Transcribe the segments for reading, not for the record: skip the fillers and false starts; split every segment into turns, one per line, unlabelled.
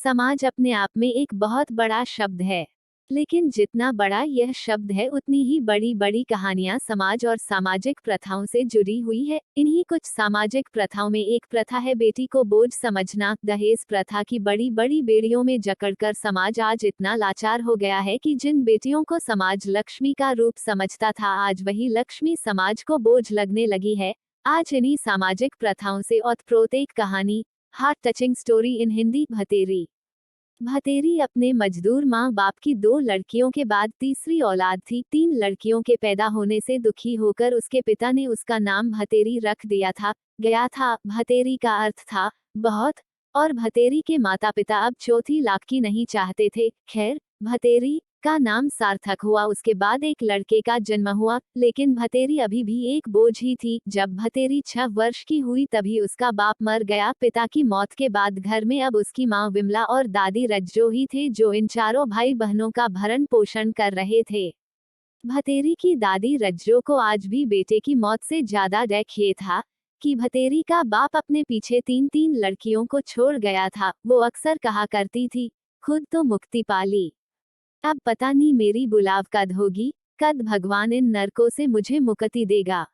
समाज अपने आप में एक बहुत बड़ा शब्द है, लेकिन जितना बड़ा यह शब्द है उतनी ही बड़ी बड़ी कहानियां समाज और सामाजिक प्रथाओं से जुड़ी हुई है। इन्हीं कुछ सामाजिक प्रथाओं में एक प्रथा है बेटी को बोझ समझना। दहेज प्रथा की बड़ी बड़ी बेड़ियों में जकड़कर समाज आज इतना लाचार हो गया है कि जिन बेटियों को समाज लक्ष्मी का रूप समझता था, आज वही लक्ष्मी समाज को बोझ लगने लगी है। आज इन्हीं सामाजिक प्रथाओं से ओतप्रोत एक कहानी, heart touching story in Hindi. Bhateri. Bhateri अपने मजदूर माँ बाप की 2 लड़कियों के बाद तीसरी औलाद थी। 3 लड़कियों के पैदा होने से दुखी होकर उसके पिता ने उसका नाम भतेरी रख दिया था। गया था, भतेरी का अर्थ था बहुत, और भतेरी के माता पिता अब चौथी लाख की नहीं चाहते थे। खैर, भतेरी का नाम सार्थक हुआ। उसके बाद एक लड़के का जन्म हुआ, लेकिन भतेरी अभी भी एक बोझ ही थी। जब भतेरी 6 वर्ष की हुई तभी उसका बाप मर गया। पिता की मौत के बाद घर में अब उसकी माँ विमला और दादी रज्जो ही थे जो इन चारों भाई बहनों का भरण पोषण कर रहे थे। भतेरी की दादी रज्जो को आज भी बेटे की मौत से ज्यादा डर ये था कि भतेरी का बाप अपने पीछे 3 लड़कियों को छोड़ गया था। वो अक्सर कहा करती थी, खुद तो मुक्ति पाली, अब पता नहीं मेरी बुलाव कद होगी, कद भगवान इन नरकों से मुझे मुक्ति देगा।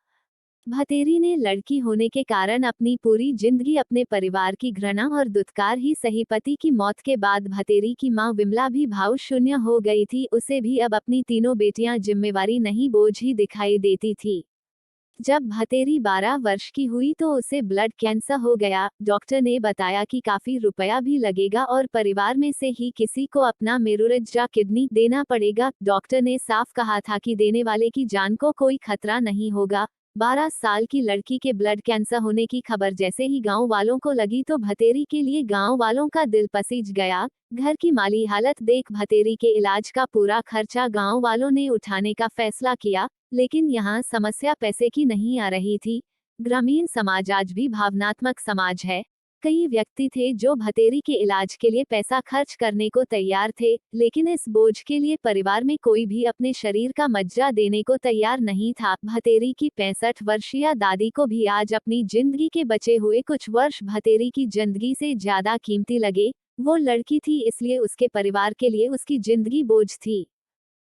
भतेरी ने लड़की होने के कारण अपनी पूरी जिंदगी अपने परिवार की घृणा और दुत्कार ही सही। पति की मौत के बाद भतेरी की मां विमला भी भाव शून्य हो गई थी। उसे भी अब अपनी तीनों बेटियां जिम्मेवारी नहीं बोझ ही दिखाई देती थी। जब भतेरी 12 वर्ष की हुई तो उसे ब्लड कैंसर हो गया। डॉक्टर ने बताया कि काफी रुपया भी लगेगा और परिवार में से ही किसी को अपना मेरुरज्ज या किडनी देना पड़ेगा। डॉक्टर ने साफ कहा था कि देने वाले की जान को कोई खतरा नहीं होगा। 12 साल की लड़की के ब्लड कैंसर होने की खबर जैसे ही गांव वालों को लगी तो भतेरी के लिए गांव वालों का दिल पसीज गया। घर की माली हालत देख भतेरी के इलाज का पूरा खर्चा गांव वालों ने उठाने का फैसला किया। लेकिन यहाँ समस्या पैसे की नहीं आ रही थी। ग्रामीण समाज आज भी भावनात्मक समाज है। कई व्यक्ति थे जो भतेरी के इलाज के लिए पैसा खर्च करने को तैयार थे, लेकिन इस बोझ के लिए परिवार में कोई भी अपने शरीर का मज्जा देने को तैयार नहीं था। भतेरी की 65 वर्षीय दादी को भी आज अपनी जिंदगी के बचे हुए कुछ वर्ष भतेरी की जिंदगी से ज्यादा कीमती लगे। वो लड़की थी, इसलिए उसके परिवार के लिए उसकी जिंदगी बोझ थी।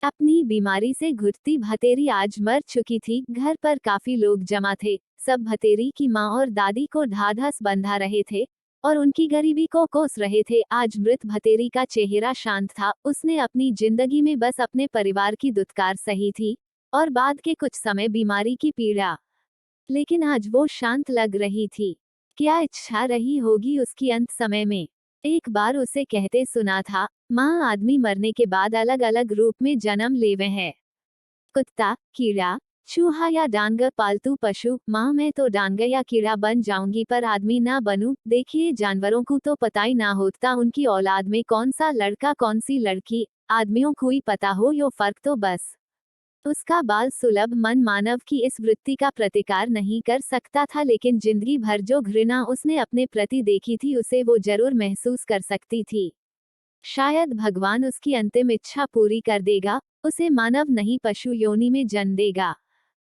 अपनी बीमारी से घुटती भतेरी आज मर चुकी थी। घर पर काफी लोग जमा थे। सब भतेरी की माँ और दादी को ढाढ़स बंधा रहे थे और उनकी गरीबी को कोस रहे थे। आज मृत भतेरी का चेहरा शांत था। उसने अपनी जिंदगी में बस अपने परिवार की दुत्कार सही थी और बाद के कुछ समय बीमारी की पीड़ा, लेकिन आज वो शांत लग रही थी। क्या इच्छा रही होगी उसकी अंत समय में। एक बार उसे कहते सुना था, माँ आदमी मरने के बाद अलग अलग रूप में जन्म लेवे हैं। कुत्ता, कीड़ा, चूहा या डांगर पालतू पशु। माँ मैं तो डांगर या कीड़ा बन जाऊंगी पर आदमी ना बनूं। देखिए, जानवरों को तो पता ही ना होता उनकी औलाद में कौन सा लड़का कौन सी लड़की। आदमियों को ही पता हो यो फर्क तो बस उसका बाल सुलभ मन मानव की इस वृत्ति का प्रतिकार नहीं कर सकता था, लेकिन जिंदगी भर जो घृणा उसने अपने प्रति देखी थी उसे वो जरूर महसूस कर सकती थी। शायद भगवान उसकी अंतिम इच्छा पूरी कर देगा, उसे मानव नहीं पशु योनि में जन्म देगा।